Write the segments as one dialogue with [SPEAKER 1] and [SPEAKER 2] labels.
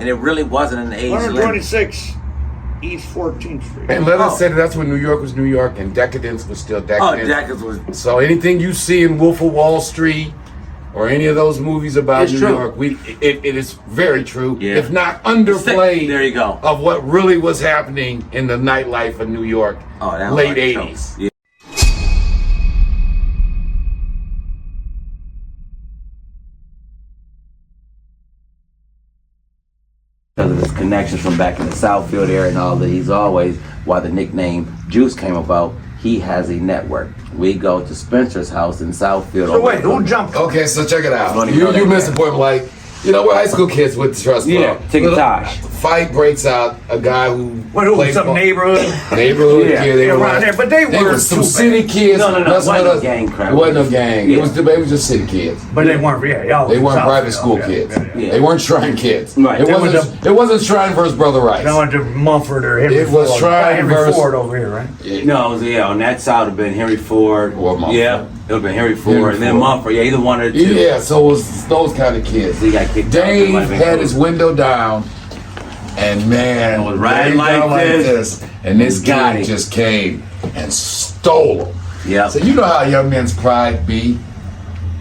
[SPEAKER 1] And it really wasn't an age limit.
[SPEAKER 2] 126 East 14th Street.
[SPEAKER 3] And let us say that's when New York was New York and decadence was still decadence.
[SPEAKER 1] Oh, decadence was.
[SPEAKER 3] So anything you see in Wolf of Wall Street or any of those movies about
[SPEAKER 1] It's
[SPEAKER 3] New
[SPEAKER 1] true.
[SPEAKER 3] York, it is very true,
[SPEAKER 1] Yeah.
[SPEAKER 3] if not underplayed.
[SPEAKER 1] There you go.
[SPEAKER 3] Of what really was happening in the nightlife of New York,
[SPEAKER 1] Oh, that was
[SPEAKER 3] late
[SPEAKER 1] like
[SPEAKER 3] 80s.
[SPEAKER 1] Yeah. Because of his connections from back in the Southfield area and all that, he's always, why the nickname Juice came about, he has a network. We go to Spencer's house in Southfield.
[SPEAKER 2] So wait, who jumped?
[SPEAKER 3] Okay, so check it out.
[SPEAKER 1] Funny
[SPEAKER 3] You
[SPEAKER 1] brother.
[SPEAKER 3] missed the point, like, you know, we're high school kids with the trust
[SPEAKER 1] Yeah,
[SPEAKER 3] fund.
[SPEAKER 1] tick-tock.
[SPEAKER 3] Fight breaks out, a guy who
[SPEAKER 2] What, who,
[SPEAKER 3] plays
[SPEAKER 2] some
[SPEAKER 3] ball-
[SPEAKER 2] neighborhood?
[SPEAKER 3] Neighborhood
[SPEAKER 1] Yeah.
[SPEAKER 3] kid, they
[SPEAKER 2] Yeah,
[SPEAKER 3] were
[SPEAKER 2] around there, but they
[SPEAKER 3] were
[SPEAKER 2] weren't
[SPEAKER 3] some
[SPEAKER 2] too
[SPEAKER 3] city kids.
[SPEAKER 1] No,
[SPEAKER 3] messing
[SPEAKER 1] it wasn't
[SPEAKER 3] with
[SPEAKER 1] no
[SPEAKER 3] us.
[SPEAKER 1] gang crap.
[SPEAKER 3] It wasn't no gang.
[SPEAKER 1] Yeah.
[SPEAKER 3] They was just city kids.
[SPEAKER 2] But they weren't, y'all
[SPEAKER 3] They weren't
[SPEAKER 2] South
[SPEAKER 3] private
[SPEAKER 2] Field,
[SPEAKER 3] school
[SPEAKER 2] yeah,
[SPEAKER 3] kids.
[SPEAKER 1] Yeah.
[SPEAKER 3] They weren't Shrine kids.
[SPEAKER 1] Right.
[SPEAKER 3] It
[SPEAKER 2] They
[SPEAKER 3] wasn't. It wasn't Shrine versus Brother Rice.
[SPEAKER 2] I went to Mumford or Henry
[SPEAKER 3] It was
[SPEAKER 2] Ford.
[SPEAKER 3] Shrine
[SPEAKER 2] Henry
[SPEAKER 3] versus-
[SPEAKER 2] Ford over here, right?
[SPEAKER 1] No, it was, yeah, on that side would have been Henry Ford.
[SPEAKER 3] Or Mumford.
[SPEAKER 1] Yeah, it would have been Henry Ford
[SPEAKER 3] Henry
[SPEAKER 1] and then
[SPEAKER 3] Ford.
[SPEAKER 1] Mumford. Yeah, either one or two.
[SPEAKER 3] Yeah, so it was those kind of kids.
[SPEAKER 1] So he got kicked out.
[SPEAKER 3] Dave
[SPEAKER 1] Might have been
[SPEAKER 3] had
[SPEAKER 1] cool.
[SPEAKER 3] his window down, and man,
[SPEAKER 1] It was riding
[SPEAKER 3] Dave
[SPEAKER 1] like
[SPEAKER 3] down
[SPEAKER 1] this.
[SPEAKER 3] and this
[SPEAKER 1] Got
[SPEAKER 3] guy
[SPEAKER 1] it.
[SPEAKER 3] just came and stole him.
[SPEAKER 1] Yeah.
[SPEAKER 3] So you know how young men's pride be.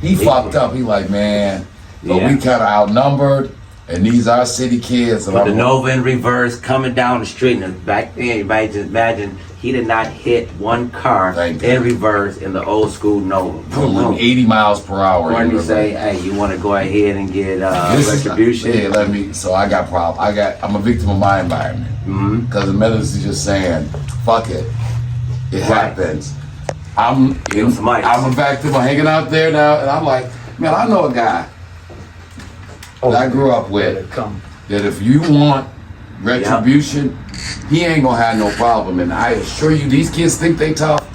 [SPEAKER 3] He fucked up. He like, man, but
[SPEAKER 1] Yeah.
[SPEAKER 3] we kind of outnumbered, and these are city kids. And
[SPEAKER 1] But the
[SPEAKER 3] I'm-
[SPEAKER 1] Nova in reverse coming down the street, and back then, everybody just imagine he did not hit one car
[SPEAKER 3] Thank
[SPEAKER 1] in
[SPEAKER 3] you.
[SPEAKER 1] reverse in the old school Nova.
[SPEAKER 3] Boom, boom, 80 miles per hour.
[SPEAKER 1] Courtney say, "Hey, you want to go ahead and get
[SPEAKER 3] This is-
[SPEAKER 1] retribution?"
[SPEAKER 3] Yeah, let me. So I got problem. I'm a victim of my environment. Because the medicine is just saying, fuck it. It happens. I'm
[SPEAKER 1] Give him some ice.
[SPEAKER 3] a victim. I'm hanging out there now, and I'm like, man, I know a guy that I grew up with
[SPEAKER 2] Come.
[SPEAKER 3] that if you want retribution, he ain't gonna have no problem. And I assure you, these kids think they tough.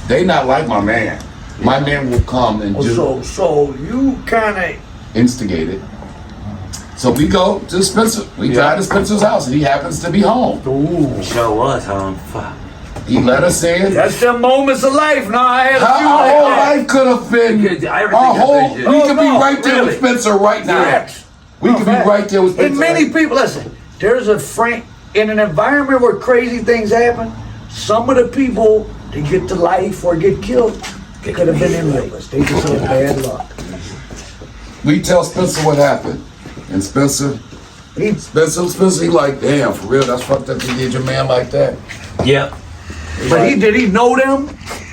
[SPEAKER 3] They not like my man. My man will come and do
[SPEAKER 2] So you kind of
[SPEAKER 3] instigate it. So we go to Spencer. We drive to Spencer's house, and he happens to be home.
[SPEAKER 1] Show was, fuck.
[SPEAKER 3] He let us in.
[SPEAKER 2] that's the moments of life. Now I had a few
[SPEAKER 3] Our
[SPEAKER 2] like
[SPEAKER 3] whole
[SPEAKER 2] that.
[SPEAKER 3] life could have been.
[SPEAKER 1] Yeah, everything
[SPEAKER 3] Our
[SPEAKER 1] is
[SPEAKER 3] whole.
[SPEAKER 1] legit.
[SPEAKER 3] We
[SPEAKER 2] Oh,
[SPEAKER 3] could be
[SPEAKER 2] no,
[SPEAKER 3] right there with
[SPEAKER 2] really.
[SPEAKER 3] Spencer right now.
[SPEAKER 2] Yes.
[SPEAKER 3] We could be right there with Spencer.
[SPEAKER 2] And many
[SPEAKER 3] right-
[SPEAKER 2] people, listen, there's a in an environment where crazy things happen, some of the people that get to life or get killed could have been in Vegas. They just had bad luck.
[SPEAKER 3] We tell Spencer what happened, and Spencer, he like, damn, for real, that's fucked up. You did your man like that.
[SPEAKER 1] Yep.
[SPEAKER 2] But did he know them?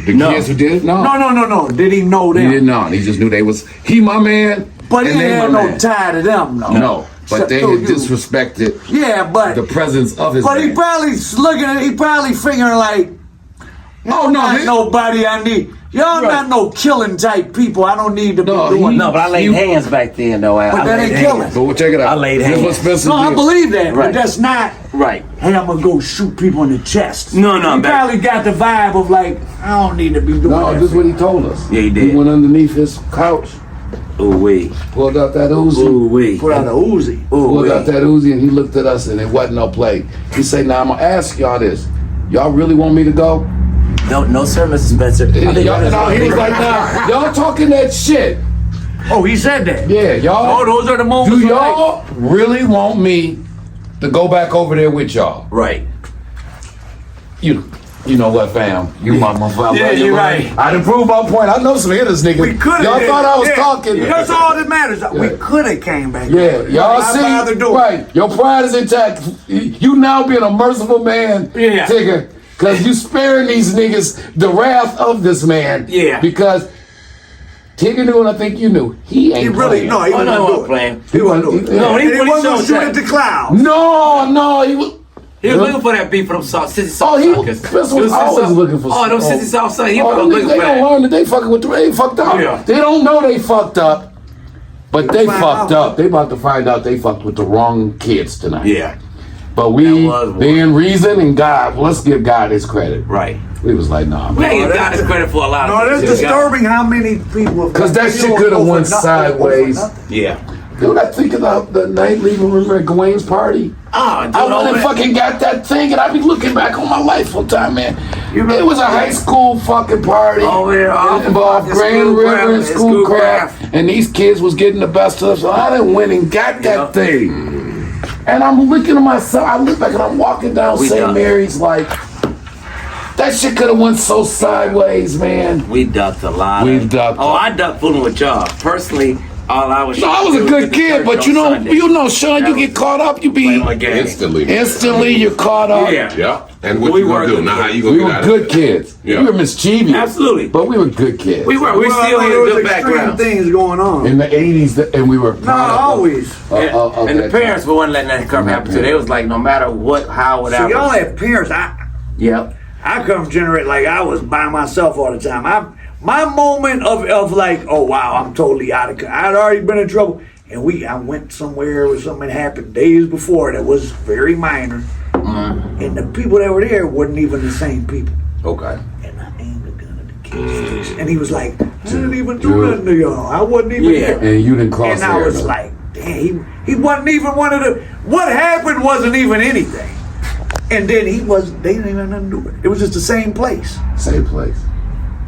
[SPEAKER 3] The kids who did it, no.
[SPEAKER 2] No. Did he know them?
[SPEAKER 3] He didn't know. He just knew they was my man.
[SPEAKER 2] But he
[SPEAKER 3] and they
[SPEAKER 2] didn't have
[SPEAKER 3] my
[SPEAKER 2] no
[SPEAKER 3] man.
[SPEAKER 2] tie to them, no.
[SPEAKER 3] No, but they
[SPEAKER 2] So
[SPEAKER 3] had
[SPEAKER 2] you-
[SPEAKER 3] disrespected
[SPEAKER 2] Yeah, but
[SPEAKER 3] the presence of his
[SPEAKER 2] but
[SPEAKER 3] man.
[SPEAKER 2] he probably figuring like,
[SPEAKER 3] Oh, no,
[SPEAKER 2] not
[SPEAKER 3] he-
[SPEAKER 2] nobody I need. Y'all not no killing type people. I don't need to be
[SPEAKER 3] No,
[SPEAKER 2] doing.
[SPEAKER 1] No, but I laid hands back then, though.
[SPEAKER 2] But that ain't killing.
[SPEAKER 3] But we'll check it out.
[SPEAKER 1] I laid
[SPEAKER 3] Here's
[SPEAKER 1] hands.
[SPEAKER 3] what Spencer
[SPEAKER 2] No, I
[SPEAKER 3] did.
[SPEAKER 2] believe that,
[SPEAKER 1] Right.
[SPEAKER 2] but that's not.
[SPEAKER 1] Right.
[SPEAKER 2] Hey, I'm gonna go shoot people in the chest.
[SPEAKER 1] No,
[SPEAKER 2] He
[SPEAKER 1] back-
[SPEAKER 2] probably got the vibe of like, I don't need to be doing
[SPEAKER 3] No,
[SPEAKER 2] that.
[SPEAKER 3] this is what he told us.
[SPEAKER 1] Yeah, he did.
[SPEAKER 3] He went underneath his couch,
[SPEAKER 1] Ooh wee.
[SPEAKER 3] pulled out that Uzi.
[SPEAKER 1] Ooh wee.
[SPEAKER 2] Put out a Uzi.
[SPEAKER 1] Ooh
[SPEAKER 3] Pulled out
[SPEAKER 1] wee.
[SPEAKER 3] that Uzi and he looked at us and it wasn't no play. He said, now I'm gonna ask y'all this. Y'all really want me to go?
[SPEAKER 1] No, sir, Mr. Spencer. I think
[SPEAKER 3] Y'all,
[SPEAKER 1] that is-
[SPEAKER 3] he was like, nah, y'all talking that shit.
[SPEAKER 2] Oh, he said that.
[SPEAKER 3] Yeah, y'all.
[SPEAKER 2] Oh, those are the moments.
[SPEAKER 3] Do
[SPEAKER 2] of life.
[SPEAKER 3] y'all really want me to go back over there with y'all?
[SPEAKER 1] Right.
[SPEAKER 3] You know what, fam? You my motherfucker.
[SPEAKER 2] Yeah, you're right.
[SPEAKER 3] I done proved my point. I know some hitters, nigga.
[SPEAKER 2] We could have.
[SPEAKER 3] Y'all thought I was talking.
[SPEAKER 2] That's all that matters. We could have came back.
[SPEAKER 3] Yeah, y'all
[SPEAKER 2] I'd
[SPEAKER 3] see,
[SPEAKER 2] rather do it.
[SPEAKER 3] right? Your pride is intact. You now being a merciful man,
[SPEAKER 2] Yeah.
[SPEAKER 3] Tigger, because you sparing these niggas the wrath of this man.
[SPEAKER 2] Yeah.
[SPEAKER 3] Because Tigger knew, and I think you knew, he ain't
[SPEAKER 2] He really
[SPEAKER 3] playing.
[SPEAKER 2] no. He
[SPEAKER 1] Oh, no,
[SPEAKER 2] wasn't
[SPEAKER 1] I
[SPEAKER 2] doing
[SPEAKER 1] wasn't
[SPEAKER 2] it.
[SPEAKER 1] playing.
[SPEAKER 2] He wasn't doing it.
[SPEAKER 3] No,
[SPEAKER 1] he-
[SPEAKER 2] And he
[SPEAKER 1] when he
[SPEAKER 2] wasn't
[SPEAKER 1] showed
[SPEAKER 2] shooting
[SPEAKER 1] that-
[SPEAKER 2] at the clouds.
[SPEAKER 3] No, he was.
[SPEAKER 1] He was looking for that beef from Sissy South
[SPEAKER 3] Oh, he
[SPEAKER 1] Suckers.
[SPEAKER 3] Spencer was always looking for.
[SPEAKER 1] Oh, them Sissy South Suckers. He
[SPEAKER 3] Oh,
[SPEAKER 1] was
[SPEAKER 3] them
[SPEAKER 1] looking
[SPEAKER 3] niggas,
[SPEAKER 1] for
[SPEAKER 3] they
[SPEAKER 1] that.
[SPEAKER 3] don't learn that they fucking with. They fucked up.
[SPEAKER 1] Yeah.
[SPEAKER 3] They don't know they fucked up, but they
[SPEAKER 2] find
[SPEAKER 3] fucked
[SPEAKER 2] out.
[SPEAKER 3] up. They about to find out they fucked with the wrong kids tonight.
[SPEAKER 1] Yeah.
[SPEAKER 3] But we,
[SPEAKER 1] was one.
[SPEAKER 3] being reason and God, let's give God his credit.
[SPEAKER 1] Right.
[SPEAKER 3] We was like, nah,
[SPEAKER 1] We
[SPEAKER 3] man.
[SPEAKER 1] ain't got his credit for a lot
[SPEAKER 2] No,
[SPEAKER 1] of
[SPEAKER 2] that's
[SPEAKER 1] things.
[SPEAKER 2] disturbing. How many people? have-
[SPEAKER 3] Because that shit
[SPEAKER 2] You
[SPEAKER 3] could have
[SPEAKER 2] don't go
[SPEAKER 3] went
[SPEAKER 2] for nothing, go for
[SPEAKER 3] sideways.
[SPEAKER 2] nothing.
[SPEAKER 1] Yeah.
[SPEAKER 3] Dude, I think about the night leaving, remember at Gawain's party?
[SPEAKER 1] Oh, dude,
[SPEAKER 3] I went and
[SPEAKER 1] over-
[SPEAKER 3] fucking got that thing, and I be looking back on my life one time, man. It was a high school fucking party.
[SPEAKER 1] Oh, yeah,
[SPEAKER 3] It involved
[SPEAKER 1] fucking
[SPEAKER 3] Grand
[SPEAKER 1] Schoolcraft,
[SPEAKER 3] River and
[SPEAKER 1] and
[SPEAKER 3] Schoolcraft,
[SPEAKER 1] Schoolcraft.
[SPEAKER 3] and these kids was getting the best of us. So I done went and got that
[SPEAKER 1] Yeah.
[SPEAKER 3] thing. And I'm looking at myself. I look back and I'm walking down
[SPEAKER 1] We
[SPEAKER 3] St.
[SPEAKER 1] done.
[SPEAKER 3] Mary's like, that shit could have went so sideways, man.
[SPEAKER 1] We ducked a lot.
[SPEAKER 3] We ducked.
[SPEAKER 1] Oh, I ducked fooling with y'all. Personally, all I was.
[SPEAKER 3] No, I was a good kid, but you know, Sean, you get caught up, you be instantly you're caught up.
[SPEAKER 1] Yeah.
[SPEAKER 4] Yeah. And what
[SPEAKER 1] We
[SPEAKER 4] you gonna
[SPEAKER 1] were
[SPEAKER 4] do? Now how you
[SPEAKER 3] We
[SPEAKER 4] gonna
[SPEAKER 3] were
[SPEAKER 4] get out
[SPEAKER 3] good
[SPEAKER 4] of it?
[SPEAKER 3] kids.
[SPEAKER 4] Yeah.
[SPEAKER 3] We were mischievous.
[SPEAKER 1] Absolutely.
[SPEAKER 3] But we were good kids.
[SPEAKER 1] We were. We still had a
[SPEAKER 2] there was
[SPEAKER 1] good
[SPEAKER 2] extreme
[SPEAKER 1] background.
[SPEAKER 2] things going on.
[SPEAKER 3] in the 80s, and we were
[SPEAKER 2] Not always.
[SPEAKER 1] And the parents wasn't letting that come happen to. They was like, no matter what, how, whatever.
[SPEAKER 2] See, y'all have parents.
[SPEAKER 1] Yep.
[SPEAKER 2] I come generate like I was by myself all the time. My moment of like, oh wow, I'm totally out of control. I'd already been in trouble, and I went somewhere where something happened days before that was very minor, and the people that were there wasn't even the same people.
[SPEAKER 1] Okay.
[SPEAKER 2] And I aimed a gun at the kid's face, and he was like, I didn't even do nothing to y'all. I wasn't even here.
[SPEAKER 3] And you didn't cross
[SPEAKER 2] And I was like, damn, he wasn't even one of the. What happened wasn't even anything. And then they didn't even have nothing to do with it. It was just the same place.
[SPEAKER 3] Same place.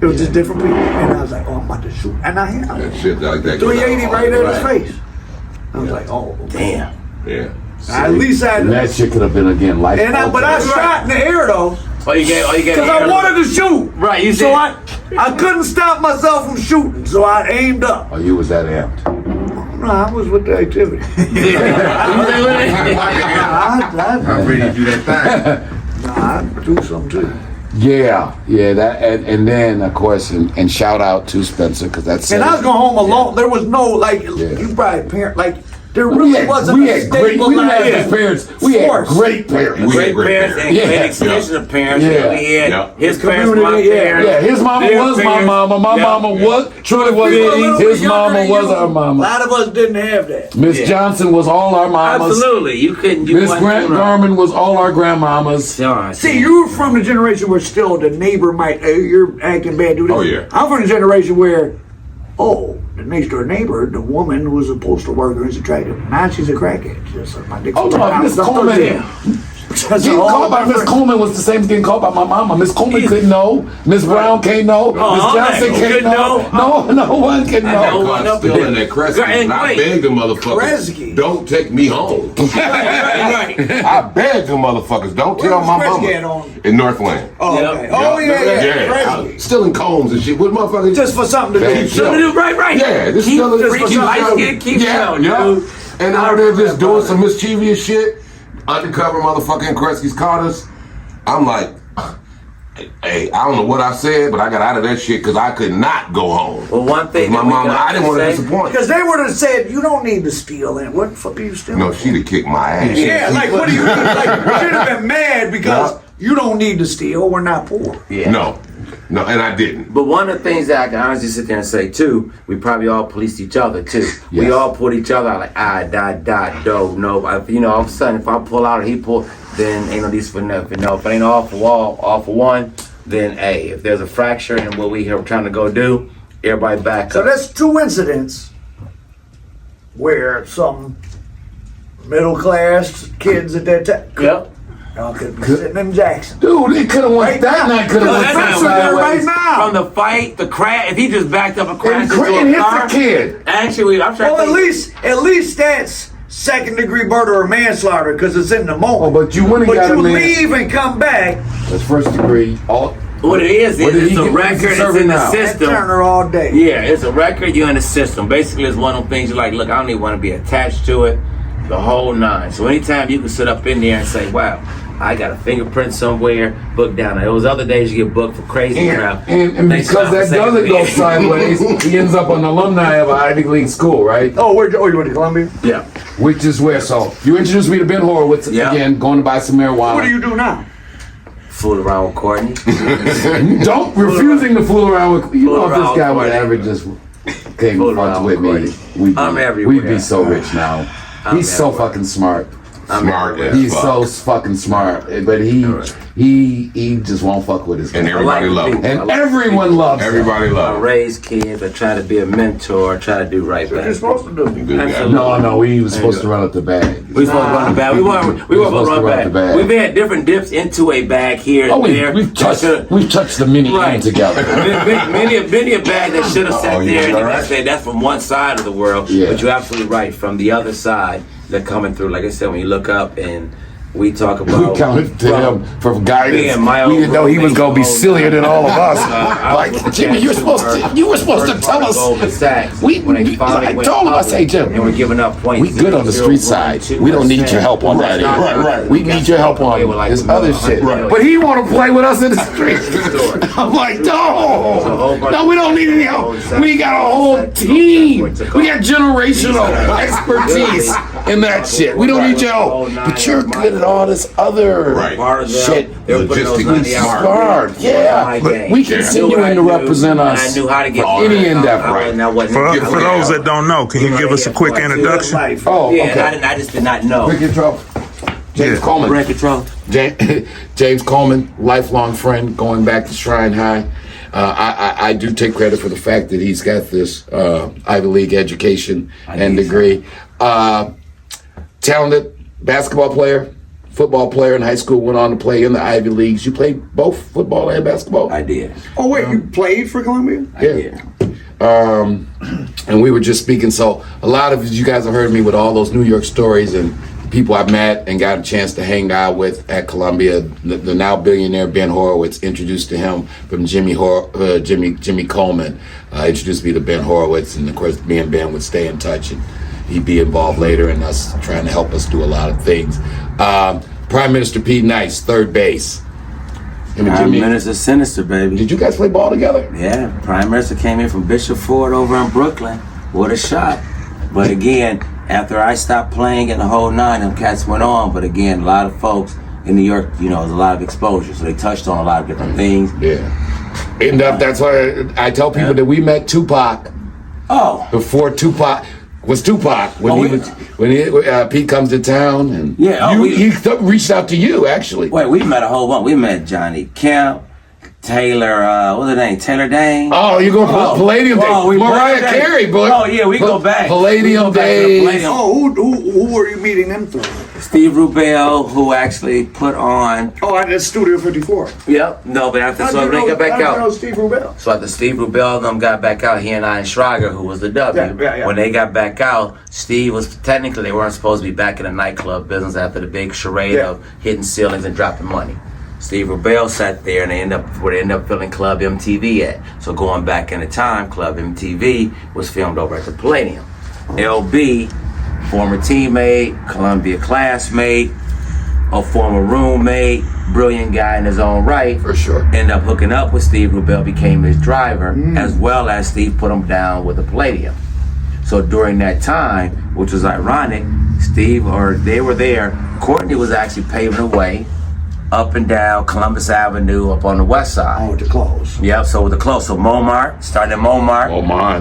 [SPEAKER 2] It was just different people. And I was like, oh, I'm about to shoot. And I hit
[SPEAKER 4] That
[SPEAKER 2] him.
[SPEAKER 4] shit like that.
[SPEAKER 2] 380 right in his face. I was like, oh,
[SPEAKER 1] Damn.
[SPEAKER 4] Yeah.
[SPEAKER 2] at least I
[SPEAKER 3] And that shit could have been again life.
[SPEAKER 2] but I shot in the air though.
[SPEAKER 1] Oh, you get.
[SPEAKER 2] Because I wanted to shoot.
[SPEAKER 1] Right, you
[SPEAKER 2] So
[SPEAKER 1] did.
[SPEAKER 2] I couldn't stop myself from shooting. So I aimed up.
[SPEAKER 3] Oh, you was that amped.
[SPEAKER 2] No, I was with the activity.
[SPEAKER 4] I'm ready to do that thing.
[SPEAKER 2] I do something too.
[SPEAKER 3] Yeah, that, and then of course, and shout out to Spencer because that's.
[SPEAKER 2] And I was going home alone. There was no you probably parent there
[SPEAKER 3] We
[SPEAKER 2] really
[SPEAKER 3] had,
[SPEAKER 2] wasn't
[SPEAKER 3] we
[SPEAKER 2] a
[SPEAKER 3] had great.
[SPEAKER 2] stable
[SPEAKER 3] We didn't have
[SPEAKER 2] life.
[SPEAKER 3] good parents. We had
[SPEAKER 2] Force.
[SPEAKER 3] great parents.
[SPEAKER 1] Great parents and
[SPEAKER 3] Yeah.
[SPEAKER 1] great extension of parents.
[SPEAKER 3] Yeah.
[SPEAKER 1] We had
[SPEAKER 4] Yeah.
[SPEAKER 1] his parents, my
[SPEAKER 2] Community, yeah.
[SPEAKER 1] parents.
[SPEAKER 3] Yeah, his mama
[SPEAKER 1] their
[SPEAKER 3] was my
[SPEAKER 1] parents.
[SPEAKER 3] mama. My
[SPEAKER 1] Yeah.
[SPEAKER 3] mama was truly was.
[SPEAKER 2] We were a little
[SPEAKER 3] His
[SPEAKER 2] bit younger
[SPEAKER 3] mama
[SPEAKER 2] than
[SPEAKER 3] was
[SPEAKER 2] you.
[SPEAKER 3] our
[SPEAKER 2] A
[SPEAKER 3] mama.
[SPEAKER 2] lot of us didn't have that.
[SPEAKER 3] Miss
[SPEAKER 1] Yeah.
[SPEAKER 3] Johnson was all our mamas.
[SPEAKER 1] Absolutely. You couldn't. You
[SPEAKER 3] Miss
[SPEAKER 1] wasn't
[SPEAKER 3] Grant
[SPEAKER 1] doing
[SPEAKER 3] Garman was all our grandmamas.
[SPEAKER 2] See, you're from the generation where still the neighbor might, you're acting bad, do this.
[SPEAKER 4] Oh, yeah.
[SPEAKER 2] I'm from the generation where, the next door neighbor, the woman was a postal worker and was attractive. Now she's a crackhead. Just like my dick.
[SPEAKER 3] Oh no, Miss Coleman. Getting called by Miss Coleman was the same as getting called by my mama. Miss Coleman couldn't know. Miss Brown can't know. Miss Johnson can't know. No one can know.
[SPEAKER 4] I'm still in that Kresge. And I begged the motherfuckers,
[SPEAKER 2] Kresge.
[SPEAKER 4] don't take me home.
[SPEAKER 1] right.
[SPEAKER 4] I begged the motherfuckers, don't
[SPEAKER 2] Where
[SPEAKER 4] tell
[SPEAKER 2] was
[SPEAKER 4] my
[SPEAKER 2] Kresge
[SPEAKER 4] mama.
[SPEAKER 2] on?
[SPEAKER 4] In Northland.
[SPEAKER 2] Oh,
[SPEAKER 1] Yep.
[SPEAKER 2] okay. Oh, yeah. Kresge.
[SPEAKER 4] Still in combs and shit. What motherfuckers?
[SPEAKER 2] Just for something to
[SPEAKER 4] Bad
[SPEAKER 2] do.
[SPEAKER 4] shit.
[SPEAKER 1] Right.
[SPEAKER 4] Yeah, this
[SPEAKER 1] keep
[SPEAKER 4] still
[SPEAKER 2] just for
[SPEAKER 1] keep
[SPEAKER 2] some
[SPEAKER 1] light
[SPEAKER 2] show.
[SPEAKER 1] skin, keep
[SPEAKER 4] Yeah.
[SPEAKER 1] showing.
[SPEAKER 4] And out there just doing some mischievous shit. Undercover motherfucking Kresge's caught us. I'm like, hey, I don't know what I said, but I got out of that shit because I could not go home.
[SPEAKER 1] Well, one thing
[SPEAKER 4] My
[SPEAKER 1] that we
[SPEAKER 4] mama,
[SPEAKER 1] got
[SPEAKER 4] I didn't want to
[SPEAKER 1] say-
[SPEAKER 4] disappoint.
[SPEAKER 2] Because they would have said, you don't need to steal. And what the fuck are you stealing?
[SPEAKER 4] No, she'd have kicked my ass.
[SPEAKER 2] Yeah, like, what do you mean? Like, you should have been mad because
[SPEAKER 4] Yeah.
[SPEAKER 2] you don't need to steal. We're not poor.
[SPEAKER 1] Yeah.
[SPEAKER 4] No, and I didn't.
[SPEAKER 1] But one of the things that I can honestly sit there and say too, we probably all policed each other too. We
[SPEAKER 3] Yes.
[SPEAKER 1] all put each other out like do, no. All of a sudden, if I pull out or he pull, then ain't no these for nothing. No, if it ain't all for one, then hey, if there's a fracture in what we here trying to go do, everybody back
[SPEAKER 2] So
[SPEAKER 1] up.
[SPEAKER 2] that's two incidents where some middle class kids at that time y'all could be sitting in Jackson.
[SPEAKER 3] Dude, it could have went
[SPEAKER 2] Right
[SPEAKER 3] that
[SPEAKER 2] now.
[SPEAKER 3] night. Could have
[SPEAKER 2] Look,
[SPEAKER 3] went
[SPEAKER 2] that's
[SPEAKER 3] that
[SPEAKER 2] there right
[SPEAKER 3] sideways.
[SPEAKER 2] now.
[SPEAKER 1] From the fight, the crash, if he just backed up and crashed
[SPEAKER 3] And
[SPEAKER 1] into a
[SPEAKER 3] hit
[SPEAKER 1] car.
[SPEAKER 3] the kid.
[SPEAKER 1] Actually, I'm trying
[SPEAKER 2] Well,
[SPEAKER 1] to think.
[SPEAKER 2] at least that's second degree murder or manslaughter because it's in the moment.
[SPEAKER 3] Oh, but you wouldn't
[SPEAKER 2] But
[SPEAKER 3] got
[SPEAKER 2] you
[SPEAKER 3] a man.
[SPEAKER 2] leave and come back
[SPEAKER 3] That's first degree. All.
[SPEAKER 1] What it is
[SPEAKER 3] What did
[SPEAKER 1] it's
[SPEAKER 3] he
[SPEAKER 1] a
[SPEAKER 3] get- what's he
[SPEAKER 1] record, it's
[SPEAKER 3] serving
[SPEAKER 1] in the
[SPEAKER 3] now?
[SPEAKER 2] and
[SPEAKER 1] system.
[SPEAKER 2] Turner all day.
[SPEAKER 1] Yeah, it's a record, you're in the system. Basically, it's one of them things you're like, look, I don't even want to be attached to it, the whole nine. So anytime you can sit up in there and say, wow, I got a fingerprint somewhere, booked down there. Those other days you get booked for crazy crap.
[SPEAKER 3] And
[SPEAKER 1] They
[SPEAKER 3] because
[SPEAKER 1] stop
[SPEAKER 3] that
[SPEAKER 1] and say,
[SPEAKER 3] doesn't go sideways, he ends up an alumni of an Ivy League school, right?
[SPEAKER 2] Oh, you went to Columbia?
[SPEAKER 1] Yeah.
[SPEAKER 3] Which is where, so you introduced me to Ben Horowitz
[SPEAKER 1] Yeah.
[SPEAKER 3] again, going to buy some marijuana.
[SPEAKER 2] What do you do now?
[SPEAKER 1] Fool around with Courtney.
[SPEAKER 3] Don't refusing to fool around with. You
[SPEAKER 1] Fool
[SPEAKER 3] know, if
[SPEAKER 1] around
[SPEAKER 3] this guy
[SPEAKER 1] with
[SPEAKER 3] would
[SPEAKER 1] Courtney.
[SPEAKER 3] ever just came
[SPEAKER 1] Fool
[SPEAKER 3] and fucked
[SPEAKER 1] around
[SPEAKER 3] with
[SPEAKER 1] with
[SPEAKER 3] me,
[SPEAKER 1] Courtney. I'm everywhere.
[SPEAKER 3] we'd be so rich now. He's so
[SPEAKER 1] everywhere.
[SPEAKER 3] fucking smart.
[SPEAKER 4] Smart as
[SPEAKER 3] He's
[SPEAKER 4] fuck.
[SPEAKER 3] so fucking smart, but he just won't fuck with his
[SPEAKER 4] And
[SPEAKER 3] guy.
[SPEAKER 4] everybody love him.
[SPEAKER 3] And everyone loves him.
[SPEAKER 4] Everybody
[SPEAKER 1] I
[SPEAKER 4] love him.
[SPEAKER 1] raise kids, I try to be a mentor, I try to do right
[SPEAKER 2] What
[SPEAKER 1] back.
[SPEAKER 2] you supposed to do?
[SPEAKER 4] Good guy.
[SPEAKER 1] Absolutely.
[SPEAKER 3] No, we was supposed to run up the bag.
[SPEAKER 1] We supposed to run the bag. We weren't
[SPEAKER 3] supposed
[SPEAKER 1] gonna
[SPEAKER 3] to
[SPEAKER 1] run back. We've had different dips into a bag here
[SPEAKER 3] Oh,
[SPEAKER 1] and there.
[SPEAKER 3] we've touched the mini
[SPEAKER 1] Right.
[SPEAKER 3] end together.
[SPEAKER 1] many a bag that should have sat
[SPEAKER 4] Oh,
[SPEAKER 1] there,
[SPEAKER 4] yeah,
[SPEAKER 1] and
[SPEAKER 4] all right.
[SPEAKER 1] I said that's from one side of the world,
[SPEAKER 3] Yeah.
[SPEAKER 1] but you're absolutely right. From the other side, that coming through. Like I said, when you look up and we talk about,
[SPEAKER 3] We counted to him for guidance.
[SPEAKER 1] being my
[SPEAKER 3] We
[SPEAKER 1] own
[SPEAKER 3] didn't know he was
[SPEAKER 1] roommate
[SPEAKER 3] gonna be
[SPEAKER 1] the whole
[SPEAKER 3] sillier than
[SPEAKER 1] time.
[SPEAKER 3] all of us.
[SPEAKER 1] I was with
[SPEAKER 3] Like
[SPEAKER 1] the
[SPEAKER 3] Jimmy, you were supposed to tell us.
[SPEAKER 1] Goldman Sachs.
[SPEAKER 3] We-
[SPEAKER 1] when they finally
[SPEAKER 3] I
[SPEAKER 1] went
[SPEAKER 3] told him, I
[SPEAKER 1] public
[SPEAKER 3] say, Jim,
[SPEAKER 1] and we're giving up points.
[SPEAKER 3] We good on the street side. We don't need your help on that end.
[SPEAKER 4] Right.
[SPEAKER 3] We need your help on this other shit. But he want to play with us in the street. I'm like, no, we don't need any help. We got a whole team. We got generational expertise in that shit. We don't need your help. But you're good at all this other shit.
[SPEAKER 4] Logistically
[SPEAKER 3] Smart, yeah. But we continuing to represent us
[SPEAKER 1] I knew how to get
[SPEAKER 3] for any endeavor.
[SPEAKER 5] For those that don't know, can you give us a quick introduction?
[SPEAKER 3] Oh,
[SPEAKER 1] Yeah,
[SPEAKER 3] okay.
[SPEAKER 1] I just did not know.
[SPEAKER 3] Rick Control. James
[SPEAKER 5] Yeah.
[SPEAKER 3] Coleman.
[SPEAKER 1] Brand control.
[SPEAKER 3] James Coleman, lifelong friend, going back to Shrine High. I do take credit for the fact that he's got this Ivy League education and degree. Talented basketball player, football player in high school, went on to play in the Ivy Leagues. You played both football and basketball?
[SPEAKER 1] I did.
[SPEAKER 2] Oh wait, you played for Columbia?
[SPEAKER 1] I did.
[SPEAKER 3] And we were just speaking, so a lot of you guys have heard me with all those New York stories and people I've met and got a chance to hang out with at Columbia. The now billionaire Ben Horowitz introduced to him from Jimmy Coleman, introduced me to Ben Horowitz, and of course me and Ben would stay in touch, and he'd be involved later in us trying to help us do a lot of things. Prime Minister Pete Nice, third base. Him and
[SPEAKER 1] Prime
[SPEAKER 3] Jimmy.
[SPEAKER 1] Minister Sinister, baby.
[SPEAKER 3] Did you guys play ball together?
[SPEAKER 1] Yeah, Prime Minister came in from Bishop Ford over in Brooklyn. What a shot. But again, after I stopped playing in the whole nine, them cats went on. But again, a lot of folks in New York, there's a lot of exposure. So they touched on a lot of different things.
[SPEAKER 3] Yeah. And that's why I tell people that we met Tupac
[SPEAKER 1] Oh,
[SPEAKER 3] before Tupac was Tupac when Pete comes to town, and he reached out to you actually.
[SPEAKER 1] wait, we met a whole bunch. We met Johnny Kemp, Taylor, what's her name? Taylor Dane.
[SPEAKER 3] Oh, you go Palladium Day, Mariah
[SPEAKER 1] Palladium Day.
[SPEAKER 3] Carey, boy.
[SPEAKER 1] Oh yeah, we go back.
[SPEAKER 3] Palladium Days.
[SPEAKER 2] Oh, who were you meeting them through?
[SPEAKER 1] Steve Rubel, who actually put on.
[SPEAKER 2] Oh, at Studio 54.
[SPEAKER 1] Yep. No, but after so when they got back
[SPEAKER 2] I know
[SPEAKER 1] out.
[SPEAKER 2] Steve Rubel.
[SPEAKER 1] So after Steve Rubel and them got back out, he and I and Schrager, who was the W.
[SPEAKER 2] Yeah.
[SPEAKER 1] When they got back out, Steve was technically they weren't supposed to be back in the nightclub business after the big charade of hitting ceilings and dropping money. Steve Rubel sat there and they ended up filming Club MTV at. So going back in the time, Club MTV was filmed over at the Palladium. LB, former teammate, Columbia classmate, a former roommate, brilliant guy in his own right.
[SPEAKER 3] For sure.
[SPEAKER 1] Ended up hooking up with Steve Rubel, became his driver, as well as Steve put him down with the Palladium. So during that time, which was ironic, they were there. Courtney was actually paving the way up and down Columbus Avenue up on the west side.
[SPEAKER 2] Oh, to close.
[SPEAKER 1] Yep, so with the close. So Momart, started at Momart.